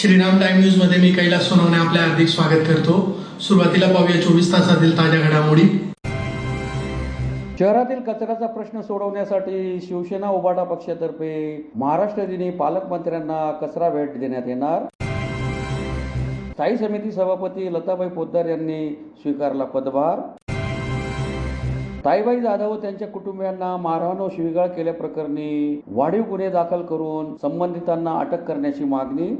Shriram time news मध्ये मी कैलास सोनवणे आपले हार्दिक स्वागत करतो। सुरुवातीला पाहूया 24 तासातील ताज्या घडामोडी। शहरातील कचऱ्याचा प्रश्न सोडवण्यासाठी शिवसेना उभाटा पक्षातर्फे महाराष्ट्र दिनी पालकमंत्र्यांना कचरा भेट देण्यात येणार। स्थायी समिती सभापती लताबाई पोद्दार यांनी स्वीकारला पदभार। ताईबाई जाधव व त्यांच्या कुटुंबियांना मारहाण व शिवीगाळ केल्याप्रकरणी वाढीव गुन्हे दाखल करून संबंधितांना अटक करण्याची मागणी।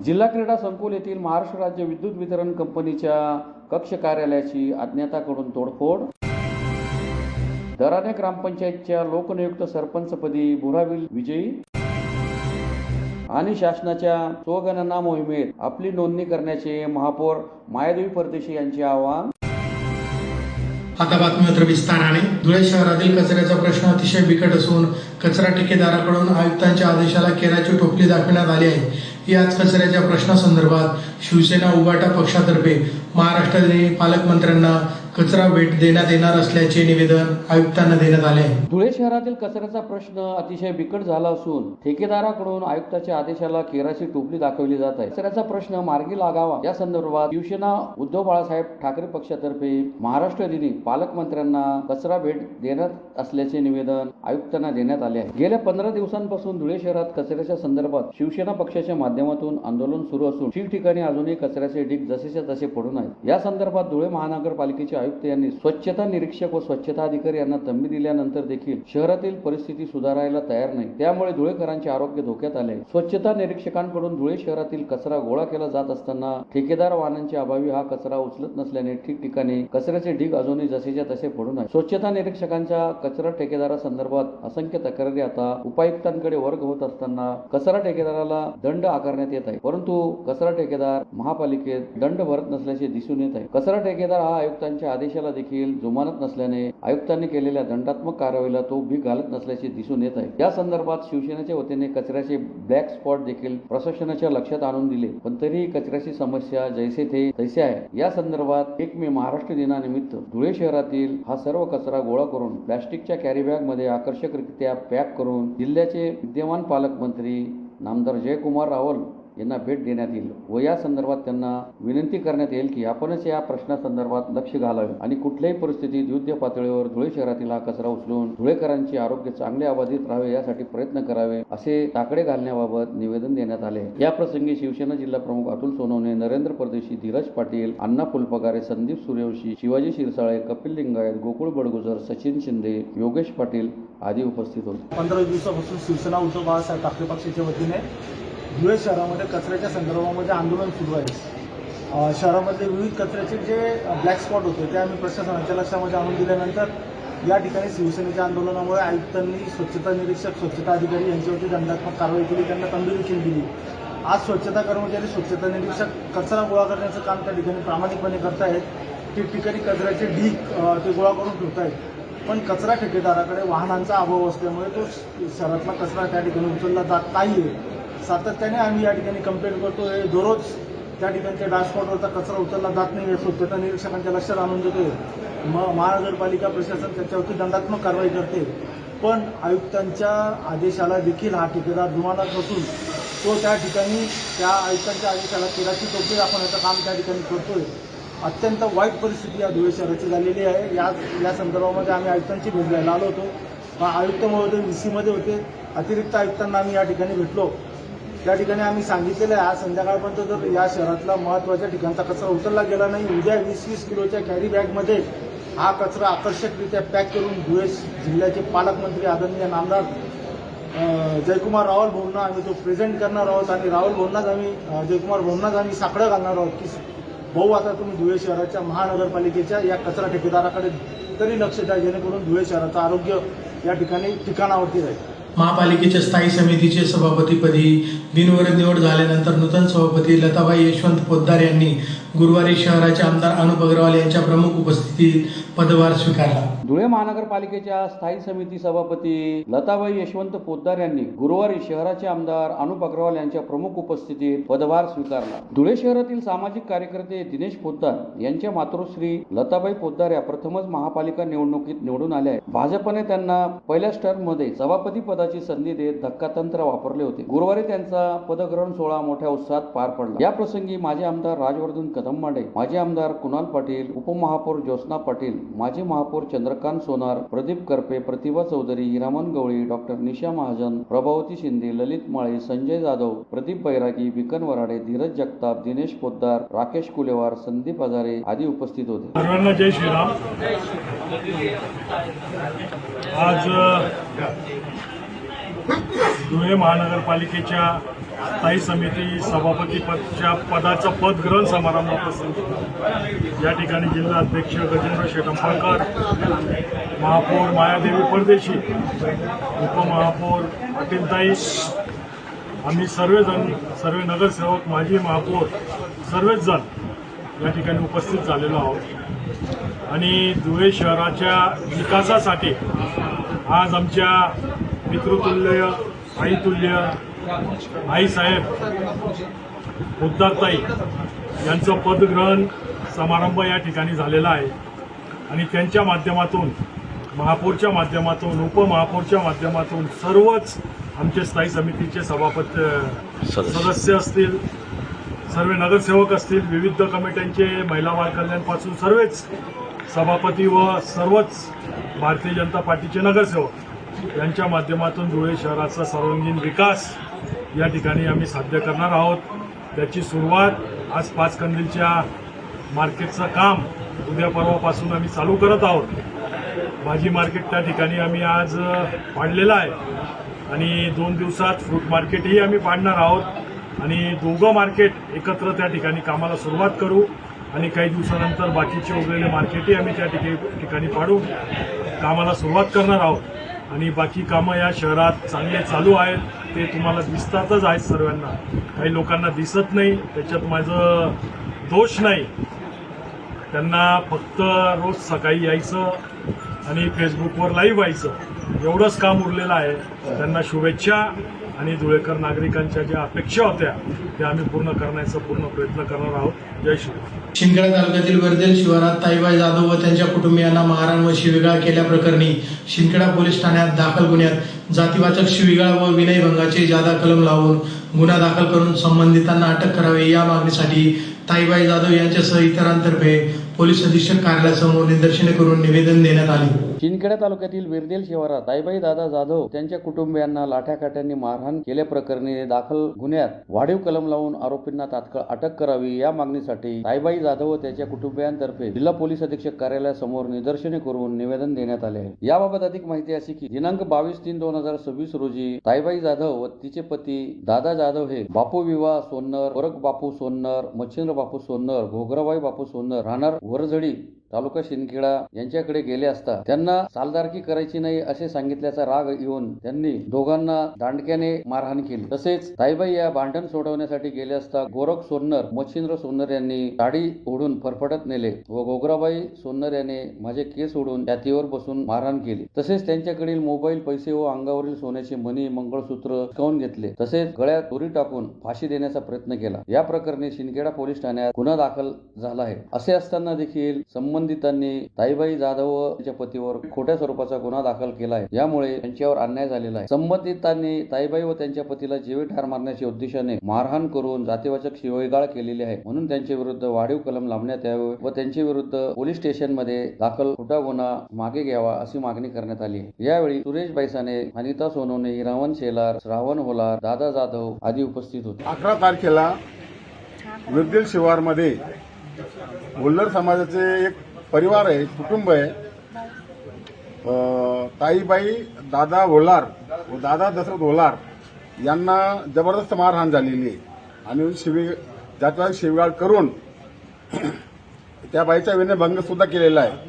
जिल्हा क्रीडा संकुल येथील महाराष्ट्र राज्य विद्युत वितरण कंपनीच्या कक्ष कार्यालयाची अज्ञाताकडून तोडफोड। दराणे ग्रामपंचायतच्या लोकनियुक्त सरपंचपदी भुराविल विजयी। आणि शासनाच्या स्वगणना मोहिमेत आपली नोंदणी करण्याचे महापौर मायादेवी परदेशी यांचे आवाहन। आता बातमीपत्र विस्ताराने। धुळे शहरातील कचऱ्याचा प्रश्न अतिशय बिकट असून कचरा ठेकेदाराकडून आयुक्तांच्या आदेशाला केराची टोपली दाखविण्यात आली आहे। याच कचऱ्याच्या प्रश्नासंदर्भात शिवसेना उभाटा पक्षातर्फे महाराष्ट्र दिनी पालकमंत्र्यांना कचरा भेट देण्यात येणार असल्याचे निवेदन आयुक्तांना देण्यात आले आहे। धुळे शहरातील कचऱ्याचा प्रश्न अतिशय बिकट झाला असून ठेकेदाराकडून आयुक्ताच्या आदेशाला केराची टोपली दाखवली जात आहे। कचऱ्याचा प्रश्न मार्गी लागावा या संदर्भात शिवसेना उद्धव बाळासाहेब ठाकरे पक्षातर्फे महाराष्ट्र दिनी पालकमंत्र्यांना कचरा भेट देण्यात असल्याचे निवेदन आयुक्तांना देण्यात आले आहे। गेल्या 15 दिवसांपासून धुळे शहरात कचऱ्याच्या संदर्भात शिवसेना पक्षाच्या माध्यमातून आंदोलन सुरू असून ठिकठिकाणी अजूनही कचऱ्याचे ढीग जसेच्या तसे पडून आहेत। या संदर्भात धुळे महानगरपालिकेचे आयुक्त यांनी स्वच्छता निरीक्षक व स्वच्छता अधिकारी यांना तंबी दिल्यानंतर देखील शहरातील परिस्थिती सुधारायला तयार नाही। त्यामुळे धुळेकरांचे आरोग्य धोक्यात आले। स्वच्छता निरीक्षकांकडून धुळे शहरातील कचरा गोळा केला जात असताना ठेकेदार वाहनांच्या अभावी हा कचरा उचलत नसल्याने ठिकठिकाणी कचऱ्याचे ढीग अजूनही जसेच्या तसे पडून आहेत। स्वच्छता निरीक्षकांच्या कचरा ठेकेदारासंदर्भात असंख्य तक्रारी आता उपायुक्तांकडे वर्ग होत असताना कचरा ठेकेदाराला दंड आकारण्यात येत आहे, परंतु कचरा ठेकेदार महापालिकेत दंड भरत नसल्याचे दिसून येत आहे। कचरा ठेकेदार हा आयुक्तांच्या आदेशाला देखील जुमानत नसल्याने आयुक्तांनी केलेल्या दंडात्मक कारवाईला तो भीक घालत नसल्याचे दिसून येत आहे। या संदर्भात शिवसेनेच्या वतीने कचऱ्याचे ब्लॅक स्पॉट देखील प्रशासनाच्या लक्षात आणून दिले, पण तरीही कचऱ्याची समस्या जैसे थे तैसे आहे। या संदर्भात 1 मे महाराष्ट्र दिनानिमित्त धुळे शहरातील हा सर्व कचरा गोळा करून प्लास्टिकच्या कॅरी बॅग मध्ये आकर्षकरित्या पॅक करून जिल्ह्याचे विद्यमान पालकमंत्री नामदार जयकुमार रावल यांना भेट देण्यात येईल व या संदर्भात त्यांना विनंती करण्यात येईल की आपणच या प्रश्नासंदर्भात लक्ष घालावे आणि कुठल्याही परिस्थितीत युद्ध पातळीवर धुळे शहरातील हा कचरा उचलून धुळेकरांचे आरोग्य चांगले अबाधित राहावे यासाठी प्रयत्न करावे असे टाकडे घालण्याबाबत निवेदन देण्यात आले। या प्रसंगी शिवसेना जिल्हा प्रमुख अतुल सोनवणे, नरेंद्र परदेशी, धीरज पाटील, अण्णा फुलपगारे, संदीप सूर्यवंशी, शिवाजी शिरसाळे, कपिल लिंगायत, गोकुळ बडगुजर, सचिन शिंदे, योगेश पाटील आदी उपस्थित होते। 15 दिवसापासून शिवसेना उद्धव बाळासाहेब ठाकरे पक्षाच्या वतीने धुळे शहरामध्ये कचऱ्याच्या संदर्भामध्ये आंदोलन सुरू आहे। शहरामधले विविध कचऱ्याचे जे ब्लॅक स्पॉट होते ते आम्ही प्रशासनाच्या लक्षामध्ये आणून दिल्यानंतर या ठिकाणी शिवसेनेच्या आंदोलनामुळे आयुक्तांनी स्वच्छता निरीक्षक, स्वच्छता अधिकारी यांच्यावरती दंडात्मक कारवाई केली, त्यांना तंबी देखील दिली। आज स्वच्छता कर्मचारी, स्वच्छता निरीक्षक कचरा गोळा करण्याचं काम त्या ठिकाणी प्रामाणिकपणे करतायत। ठिकठिकाणी कचऱ्याचे ढीग ते गोळा करून ठेवतायत, पण कचरा ठेकेदाराकडे वाहनांचा अभाव असल्यामुळे तो शहरातला कचरा त्या ठिकाणी उचलला जात नाहीये। सातत्याने आम्ही या ठिकाणी कंप्लेंट करतोय, दररोज त्या ठिकाणच्या डॅशबोर्डवरचा कचरा उचलला जात नाही, स्वच्छता निरीक्षकांच्या लक्षात आणून देतोय। महानगरपालिका प्रशासन त्याच्यावरती दंडात्मक कारवाई करते, पण आयुक्तांच्या आदेशाला देखील हा ठेकेदार जुमानत नसून तो त्या ठिकाणी त्या आयुक्तांच्या आदेशाला केराची टोपली दाखवण्याचं काम त्या ठिकाणी करतोय। अत्यंत वाईट परिस्थिती या धुळे शहराची झालेली आहे। या संदर्भामध्ये आम्ही आयुक्तांची भेट घ्यायला आलो होतो। आयुक्त महोदय VC मध्ये होते, अतिरिक्त आयुक्तांना आम्ही या ठिकाणी भेटलो। त्या ठिकाणी आम्ही सांगितलेलं आहे आज संध्याकाळपर्यंत जर या शहरातला महत्त्वाच्या ठिकाणचा कचरा उचलला गेला नाही, उद्या 20-20 किलोच्या कॅरी बॅगमध्ये हा कचरा आकर्षकरित्या पॅक करून धुळे जिल्ह्याचे पालकमंत्री आदरणीय नामदार जयकुमार रावल भाऊंना आम्ही तो प्रेझेंट करणार आहोत आणि रावल भाऊंनाच आम्ही जयकुमार भाऊंनाच आम्ही साकडं घालणार आहोत की भाऊ आता तुम्ही धुळे शहराच्या महानगरपालिकेच्या या कचरा ठेकेदाराकडे तरी लक्ष द्या, जेणेकरून धुळे शहराचं आरोग्य या ठिकाणी ठिकाणावरती राहील। महापालिकेच्या स्थायी समितीचे सभापतीपदी बिनविरोध निवड झाल्यानंतर नूतन सभापती लताबाई यशवंत पोद्दार यांनी गुरुवारी शहराचे आमदार अनुप अग्रवाल यांच्या प्रमुख उपस्थितीत पदभार स्वीकारला. धुळे महानगरपालिकेच्या स्थायी समिती सभापती लताबाई यशवंत पोद्दार यांनी गुरुवारी शहराचे आमदार अनुप अग्रवाल यांच्या प्रमुख उपस्थितीत पदभार स्वीकारला. धुळे शहरातील सामाजिक कार्यकर्ते दिनेश पोद्दार यांच्या मातोश्री लताबाई पोद्दार या प्रथमच महापालिका निवडणुकीत निवडून आल्या आहेत. भाजपने त्यांना पहिल्याच टर्ममध्ये सभापती पदाची संधी देत धक्कातंत्र वापरले होते. गुरुवारी त्यांचा पदग्रहण सोहळा मोठ्या उत्साहात पार पडला. या प्रसंगी माजी आमदार राजवर्धन कदममाडे, माजी आमदार कुणाल पाटील, उपमहापौर ज्योत्स्ना पाटील, माजी महापौर चंद्रकांत सोनार, प्रदीप करपे, प्रतिभा चौधरी, हिरामन गवळी, डॉक्टर निशा महाजन, प्रभावती शिंदे, ललित माळे, संजय जाधव, प्रदीप बैरागी, बिकन वराडे, धीरज जगताप, दिनेश पोद्दार, राकेश कुलेवार, संदीप हजारे आदी उपस्थित होते. सर्वांना जय श्रीराम. आज धुळे महानगरपालिकेच्या स्थायी समिती सभापती पदाचा पदग्रहण समारंभाप्रसंगी या ठिकाणी जिल्हा अध्यक्ष गजेंद्र शेटंबळकर, महापौर मायादेवी परदेशी, उपमहापौर अटीलताई, आम्ही सर्व नगरसेवक, माजी महापौर सर्वच जण या ठिकाणी उपस्थित झालेलो आहोत आणि धुळे शहराच्या विकासासाठी आज आमच्या पितृतुल्य, आईतुल्य, आईसाहेब पोद्दारताई यांचं पदग्रहण समारंभ या ठिकाणी झालेला आहे आणि त्यांच्या माध्यमातून, महापौरच्या माध्यमातून, उपमहापौरच्या माध्यमातून सर्वच आमचे स्थायी समितीचे सभापती सदस्य असतील, सर्व नगरसेवक असतील, विविध कमिट्यांचे, महिला बाल कल्याणपासून सर्वच सभापती व सर्वच भारतीय जनता पार्टीचे नगरसेवक यांच्या माध्यमातून धुळे शहराचा सर्वांगीण विकास या ठिकाणी आम्ही साध्य करणार आहोत. त्याची सुरुवात आज 5 कंदीलच्या मार्केटचं काम उद्या परवापासून आम्ही चालू करत आहोत. भाजी मार्केट त्या ठिकाणी आम्ही आज पाडलेलं आहे आणि 2 दिवसात फ्रूट मार्केटही आम्ही पाडणार आहोत आणि दोघं मार्केट एकत्र त्या ठिकाणी कामाला सुरुवात करू आणि काही दिवसानंतर बाकीचे उरलेले मार्केटही आम्ही त्या ठिकाणी पाडून कामाला सुरुवात करणार आहोत. आणि बाकी कामं या शहरात चांगले चालू आहेत, ते तुम्हाला दिसतातच आहेत सर्वांना. काही लोकांना दिसत नाही, त्याच्यात माझं दोष नाही. त्यांना फक्त रोज सकाळी यायचं आणि फेसबुकवर लाईव्ह व्हायचं एवढंच काम उरलेलं आहे. त्यांना शुभेच्छा आणि धुळेकर नागरिकांच्या ज्या अपेक्षा होत्या त्या आम्ही पूर्ण करण्याचा पूर्ण प्रयत्न करणार आहोत. जय श्रीराम. शिंदखेडा तालुक्यातील वर्देल शिवारात ताईबाई जाधव व त्यांच्या कुटुंबियांना मारहाण व शिवीगाळ केल्याप्रकरणी शिंदखेडा पोलीस ठाण्यात दाखल गुन्ह्यात जातीवाचक शिवीगाळ व विनयभंगाचे जादा कलम लावून गुन्हा दाखल करून संबंधितांना अटक करावी या मागणीसाठी ताईबाई जाधव यांच्यासह इतरांतर्फे पोलीस अधीक्षक कार्यालयासमोर निदर्शने करून निवेदन देण्यात आले. शिंदखेडा तालुक्यातील विरदेल शिवारात ताईबाई दादा जाधव त्यांच्या कुटुंबियांना लाठ्याकाठ्यांनी मारहाण केल्याप्रकरणी दाखल गुन्ह्यात वाढीव कलम लावून आरोपींना तात्काळ अटक करावी या मागणीसाठी ताईबाई जाधव व त्याच्या कुटुंबियांतर्फे जिल्हा पोलीस अधीक्षक कार्यालयासमोर निदर्शने करून निवेदन देण्यात आले आहे. याबाबत अधिक माहिती अशी की दिनांक 22/3/2026 रोजी ताईबाई जाधव व तिचे पती दादा जाधव हे बापू विवा सोन्नर, वरक बापू सोन्नर, मच्छिंद्र बापू सोन्नर, घोगराबाई बापू सोन्नर राहणार वरझडी तालुका शिंदखेडा यांच्याकडे गेले असता त्यांना सालदारकी करायची नाही असे सांगितल्याचा राग येऊन त्यांनी दोघांना दांडक्याने मारहाण केली. तसेच ताईबाई या भांडण सोडवण्यासाठी गेले असता गोरख सोन्नर, मच्छिंद्र सोन्नर यांनी साडी ओढून फरफटत नेले व घोगराबाई सोन्नर याने माझे केस ओढून छातीवर बसून मारहाण केली. तसेच त्यांच्याकडील मोबाईल, पैसे व अंगावरील सोन्याचे मणी, मंगळसूत्र हिसकावून घेतले. तसेच गळ्यात दोरी टाकून फाशी देण्याचा प्रयत्न केला. या प्रकरणी शिंदखेडा पोलीस ठाण्यात गुन्हा दाखल झाला आहे. असे असताना देखील संबंधितांनी ताईबाई जाधव व त्यांच्या पतीवर खोट्या स्वरूपाचा गुन्हा दाखल केला आहे. यामुळे त्यांच्यावर अन्याय झालेला आहे. संबंधितांनी ताईबाई व त्यांच्या पतीला जीवे ठार मारण्याच्या उद्देशाने मारहाण करून जातीवाचक शिवीगाळ केलेली आहे. म्हणून त्यांच्या विरुद्ध वाढीव कलम लावण्यात यावे व त्यांच्या विरुद्ध पोलीस स्टेशनमध्ये दाखल खोटा गुन्हा मागे घ्यावा अशी मागणी करण्यात आली आहे. यावेळी सुरेश बैसाने, अनिता सोनवणे, हिरामन शेलार, श्रावण होलार, दादा जाधव आदी उपस्थित होते. 11 तारखेला विरदेल शिवारमध्ये हुल्लर समाजाचे एक परिवार आहे, कुटुंब आहे. ताईबाई दादा होलार व दादा दशरथ होलार यांना जबरदस्त मारहाण झालेली आहे आणि जातीवाचक शिवीगाळ करून त्या बाईचा विनयभंग सुद्धा केलेला आहे.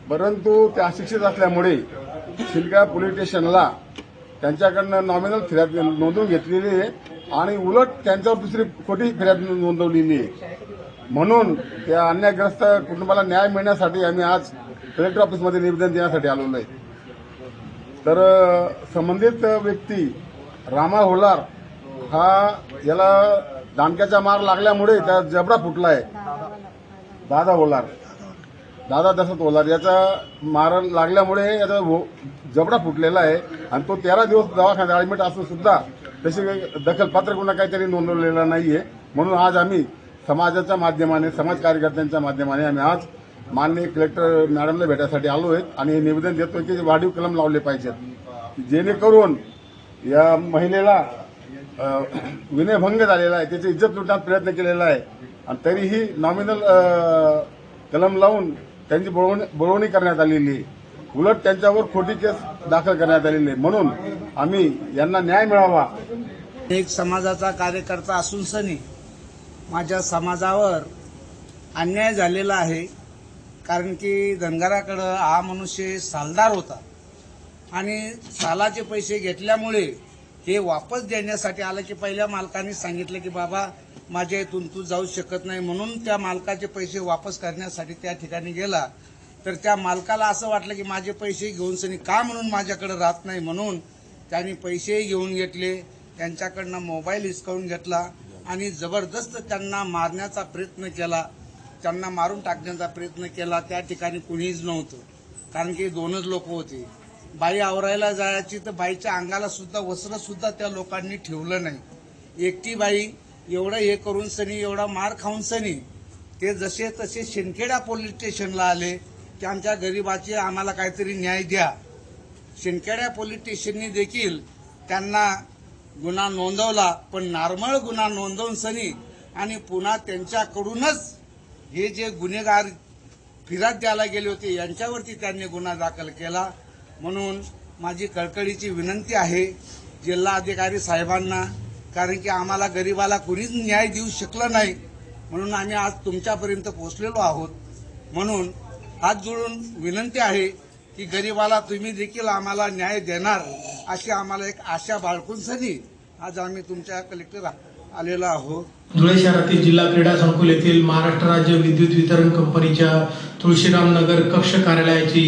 परंतु त्या अशिक्षित असल्यामुळे शिंदखेडा पोलीस स्टेशनला त्यांच्याकडनं नॉमिनल फिर्याद नोंदवून घेतलेली आहे आणि उलट त्यांच्यावर दुसरी खोटी फिर्याद नोंदवलेली आहे. म्हणून त्या अन्यायग्रस्त कुटुंबाला न्याय मिळण्यासाठी आम्ही आज कलेक्टर ऑफिसमध्ये निवेदन देण्यासाठी आलेलो आहे. तर संबंधित व्यक्ती रामा होलार हा याला दांडक्याचा मार लागल्यामुळे त्या जबडा फुटला आहे. दादा दशरथ होलार याचा मार लागल्यामुळे याचा जबडा फुटलेला आहे आणि तो 13 दिवस दवाखान्यात ऍडमिट असून सुद्धा तशी दखलपात्र गुन्हा काहीतरी नोंदवलेला नाहीये. म्हणून आज आम्ही समाजाच्या माध्यमाने, समाज कार्यकर्त्यांच्या माध्यमाने आम्ही आज माननीय कलेक्टर मॅडमला भेटायसाठी आलो आहेत आणि हे निवेदन देतोय की वाढीव कलम लावले पाहिजेत, जेणेकरून या महिलेला विनयभंग झालेला आहे, त्याची इज्जत लुटण्याचा प्रयत्न केलेला आहे आणि तरीही नॉमिनल कलम लावून त्यांची बळवणी करण्यात आलेली आहे. उलट त्यांच्यावर खोटी केस दाखल करण्यात आलेली आहे. म्हणून आम्ही यांना न्याय मिळावा. एक समाजाचा कार्यकर्ता असून सनी माझ्या समाजावर अन्याय झालेला आहे. कारण की धनगराकडं हा मनुष्य सालदार होता आणि सालाचे पैसे घेतल्यामुळे हे वापस देण्यासाठी आलं की पहिल्या मालकाने सांगितलं की बाबा माझ्या इथून तू जाऊ शकत नाही, म्हणून त्या मालकाचे पैसे वापस करण्यासाठी त्या ठिकाणी गेला. तर त्या मालकाला असं वाटलं की माझे पैसे घेऊन सनी का म्हणून माझ्याकडे राहत नाही, म्हणून त्यांनी पैसेही घेऊन घेतले, त्यांच्याकडनं मोबाईल हिसकावून घेतला आणि जबरदस्त त्यांना मारण्याचा प्रयत्न केला, त्यांना मारून टाकण्याचा प्रयत्न केला. त्या ठिकाणी कुणीच नव्हतं, कारण की दोनच लोक होते. बाई आवरायला जायची तर बाईच्या अंगाला सुद्धा वस्त्र सुद्धा त्या लोकांनी ठेवलं नाही. एकटी बाई एवढं हे करून सनी, एवढा मार खाऊन सनी ते जसे तसे शिंदखेडा पोलीस स्टेशनला आले की आमच्या गरिबाचे आम्हाला काहीतरी न्याय द्या. शिंदखेडा पोलीस स्टेशनने देखील त्यांना गुन्हा नोंदवला, पण नॉर्मल गुन्हा नोंदवून सनी आणि पुन्हा त्यांच्याकडूनच हे जे गुन्हेगार फिर्याद द्यायला गेले होते यांच्यावरती त्यांनी गुन्हा दाखल केला. म्हणून माझी कळकळीची विनंती आहे जिल्हा अधिकारी साहेबांना, कारण की आम्हाला गरिबाला कुणीच न्याय देऊ शकलं नाही, म्हणून आम्ही आज तुमच्यापर्यंत पोहोचलेलो आहोत. म्हणून हात जोडून विनंती आहे की गरिबाला तुम्ही देखील आम्हाला न्याय देणार अशी आम्हाला एक आशा बाळगून सनी आज आम्ही तुमच्या कलेक्टर आलेलो आहोत. धुळे शहरातील जिल्हा क्रीडा संकुल येथील महाराष्ट्र राज्य विद्युत वितरण कंपनीच्या तुळशीराम नगर कक्ष कार्यालयाची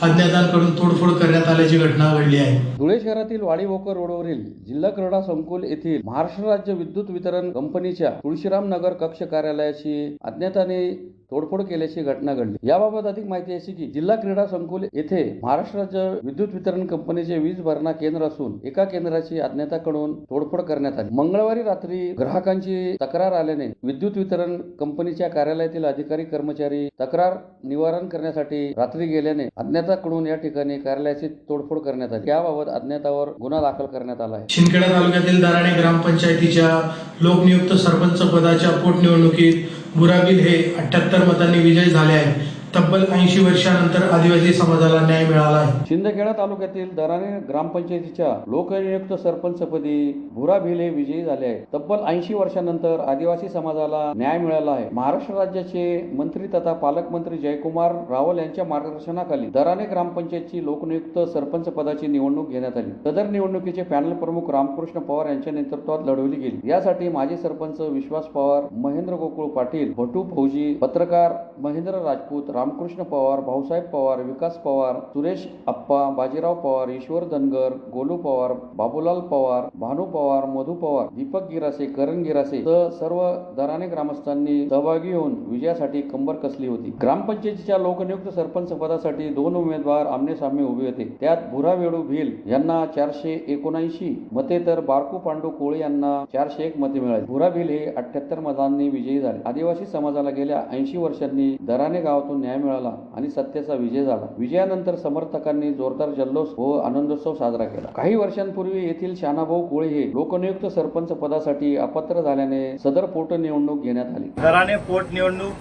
अज्ञातांकडून तोडफोड करण्यात आल्याची घटना घडली आहे. धुळे शहरातील वाडीभोकर रोडवरील जिल्हा क्रीडा संकुल येथील महाराष्ट्र राज्य विद्युत वितरण कंपनीच्या तुळशीराम नगर कक्ष कार्यालयाची अज्ञाताने तोडफोड केल्याची घटना घडली. याबाबत अधिक माहिती अशी की जिल्हा क्रीडा संकुल येथे महाराष्ट्र राज्य विद्युत वितरण कंपनीचे वीज भरणा केंद्र असून एका केंद्राची अज्ञाताकडून तोडफोड करण्यात आली. मंगळवारी रात्री ग्राहकांची तक्रार आल्याने विद्युत वितरण कंपनीच्या कार्यालयातील अधिकारी कर्मचारी तक्रार निवारण करण्यासाठी रात्री गेल्याने अज्ञाताकडून या ठिकाणी कार्यालयाची तोडफोड करण्यात आली. याबाबत अज्ञातावर गुन्हा दाखल करण्यात आला आहे. शिंदखेडा तालुक्यातील दाराणे ग्रामपंचायतीच्या लोकनियुक्त सरपंच पदाच्या पोटनिवडणुकीत बुराबिल हे 78 मतांनी विजयी झाले आहेत. तब्बल 80 वर्षानंतर आदिवासी समाजाला न्याय मिळाला आहे. शिंदखेडा तालुक्यातील दराणे ग्रामपंचायतीच्या लोकनियुक्त सरपंचपदी भुरा भिले विजयी झाले आहेत. तब्बल 80 वर्षानंतर आदिवासी समाजाला न्याय मिळाला आहे. महाराष्ट्र राज्याचे मंत्री तथा पालकमंत्री जयकुमार रावल यांच्या मार्गदर्शनाखाली दराणे ग्रामपंचायतची लोकनियुक्त सरपंच पदाची निवडणूक घेण्यात आली. सदर निवडणुकीचे पॅनल प्रमुख रामकृष्ण पवार यांच्या नेतृत्वात लढवली गेली. यासाठी माजी सरपंच विश्वास पवार, महेंद्र गोकुळ पाटील, भटू फौजी, पत्रकार महेंद्र राजपूत, रामकृष्ण पवार, भाऊसाहेब पवार, विकास पवार, सुरेश अप्पा, बाजीराव पवार, ईश्वर धनगर, गोलू पवार, बाबूलाल पवार, भानू पवार, मधू पवार, दीपक गिरासे, करण गिरासे सर्व दराणे ग्रामस्थांनी सहभागी होऊन विजयासाठी कंबर कसली होती. ग्रामपंचायतीच्या लोकनियुक्त सरपंच पदासाठी 2 उमेदवार आमनेसामने उभे होते. त्यात भुरा वेडू भिल यांना 479 मते तर बारकू पांडू कोळी यांना 401 मते मिळाली. भुरा भिल हे 78 मतांनी विजयी झाले. आदिवासी समाजाला गेल्या 80 वर्षांनी दराणे गावातून न्याय मिळाला आणि सत्याचा विजय झाला. विजयानंतर समर्थकांनी जोरदार जल्लोष व आनंदोत्सव साजरा केला. काही वर्षांपूर्वी येथील शानाभाऊ कोळे हे लोकनियुक्त सरपंच पदासाठी अपात्र झाल्याने सदर पोटनिवडणूक घेण्यात आली. दराणे पोटनिवडणूक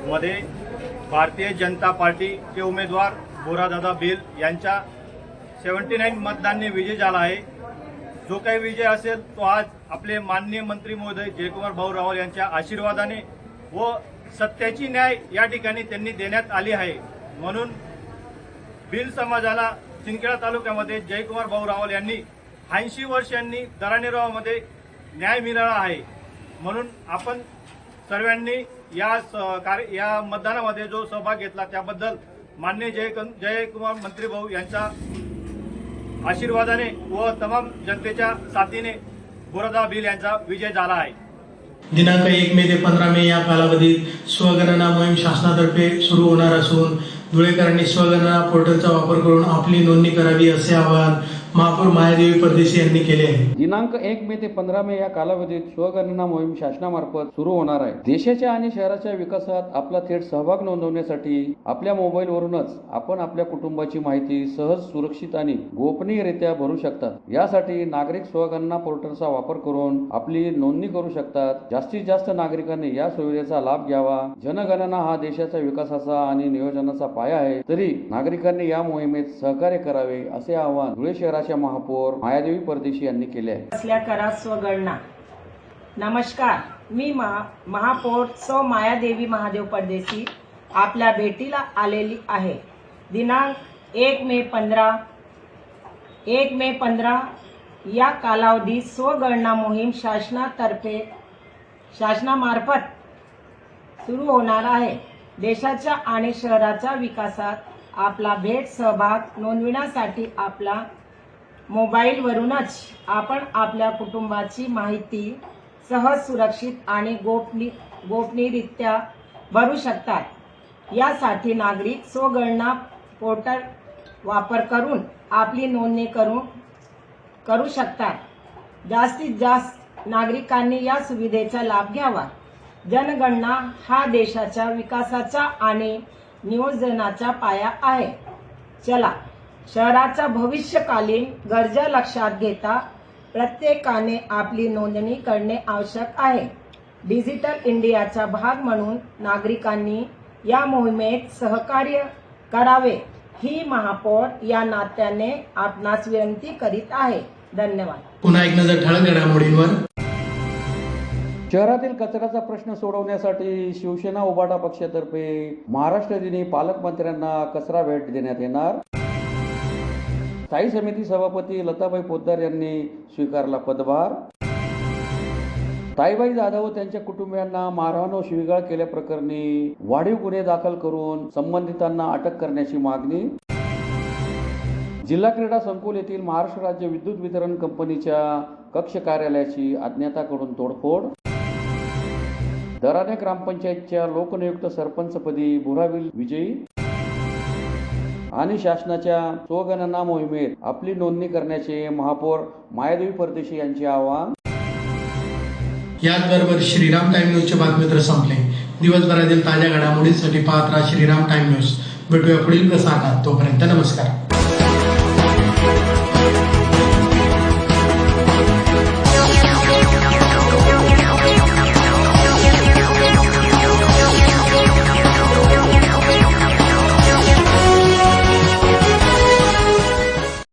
मध्ये भारतीय जनता पार्टीचे उमेदवार बोरादादा भिल यांच्या 79 मतदानांनी विजय झाला आहे. जो काही विजय असेल तो आज आपले माननीय मंत्री महोदय जयकुमार भाऊ रावल यांच्या आशीर्वादाने व सत्याची न्याय या ठिकाणी त्यांनी देण्यात आली आहे. म्हणून भिल समाजाला शिंदखेडा तालुक्यामध्ये जयकुमार भाऊ रावल यांनी 80 वर्षांनी दराणेगावामध्ये न्याय मिळाला आहे. म्हणून आपण सर्वांनी या मतदानामध्ये जो सहभाग घेतला त्याबद्दल माननीय जयकुमार मंत्री भाऊ यांच्या आशीर्वादाने व तमाम जनतेच्या साथीने बोरादादा भिल यांचा विजय झाला आहे. दिनांक 1 मे ते 15 मे या कालावधीत स्वगणना मोहीम शासनातर्फे सुरू होणार असून धुळेकरांनी स्वगणना पोर्टलचा वापर करून आपली नोंदणी करावी असे आवाहन महापौर मायादेवी परदेशी यांनी केले आहे. दिनांक 1 मे ते 15 मे या कालावधीत स्वगणना मोहीम शासनामार्फत सुरू होणार आहे. देशाच्या आणि शहराच्या विकासात आपला थेट सहभाग नोंदवण्यासाठी आपल्या मोबाईलवरूनच आपण आपल्या कुटुंबाची माहिती सहज, सुरक्षित आणि गोपनीयरित्या भरू शकतात. यासाठी नागरिक स्वगणना पोर्टलचा वापर करून आपली नोंदणी करू शकतात. जास्तीत जास्त नागरिकांनी या सुविधेचा लाभ घ्यावा. जनगणना हा देशाच्या विकासाचा आणि नियोजनाचा पाया आहे, तरी नागरिकांनी या मोहिमेत सहकार्य करावे असे आवाहन धुळे शहराच्या महापौर मायादेवी परदेशी यांनी केले आहे. असल्या करा स्वगणना. नमस्कार, मी महापौर सौ मायादेवी महादेव परदेशी आपल्या भेटीला आलेली आहे. दिनांक 1 मे 15 या कालावधीत स्वगणना मोहीम शासनामार्फत सुरू होणार आहे. देशाच्या आणि शहराच्या विकासात आपला सहभाग नोंदविण्यासाठी आपला मोबाईलवरूनच आपण आपल्या कुटुंबाची माहिती सहज, सुरक्षित आणि गोपनीयरित्या भरू शकतात. यासाठी नागरिक स्वगणना पोर्टल वापर करून आपली नोंदणी करू शकतात. जास्तीत जास्त नागरिकांनी या सुविधेचा लाभ घ्यावा. जनगणना हा देशाच्या विकासाचा आणि नियोजनाचा पाया आहे. चला, शहराच्या भविष्यकालीन गरजा लक्षात घेता प्रत्येकाने आपली नोंदणी करणे आवश्यक आहे. डिजिटल इंडियाचा भाग म्हणून नागरिकांनी या मोहिमेत सहकार्य करावे ही महापौर या नात्याने आपणास विनंती करीत आहे. धन्यवाद. पुन्हा एक नजर ठळक घडामोडींवर. शहरातील कचऱ्याचा प्रश्न सोडवण्यासाठी शिवसेना उभाटा पक्षातर्फे महाराष्ट्र दिनी पालकमंत्र्यांना कचरा भेट देण्यात येणार. स्थायी समिती सभापती लताबाई पोद्दार यांनी स्वीकारला पदभार. ताईबाई जाधव व त्यांच्या कुटुंबियांना मारहाण व शिवीगाळ केल्याप्रकरणी वाढीव गुन्हे दाखल करून संबंधितांना अटक करण्याची मागणी. जिल्हा क्रीडा संकुल येथील महाराष्ट्र राज्य विद्युत वितरण कंपनीच्या कक्ष कार्यालयाची अज्ञाताकडून तोडफोड. दराणे ग्रामपंचायतच्या लोकनियुक्त सरपंचपदी बुराविल विजयी. आणि शासनाच्या स्वगणना मोहिमेत आपली नोंदणी करण्याचे महापौर मायादेवी परदेशी यांचे आवाहन. याचबरोबर श्रीराम टाइम न्यूजचे बातमीपत्र संपले. दिवसभरातील ताज्या घडामोडींसाठी पाहत राहा श्रीराम टाइम न्यूज. भेटूया पुढील प्रसारणात. तोपर्यंत नमस्कार.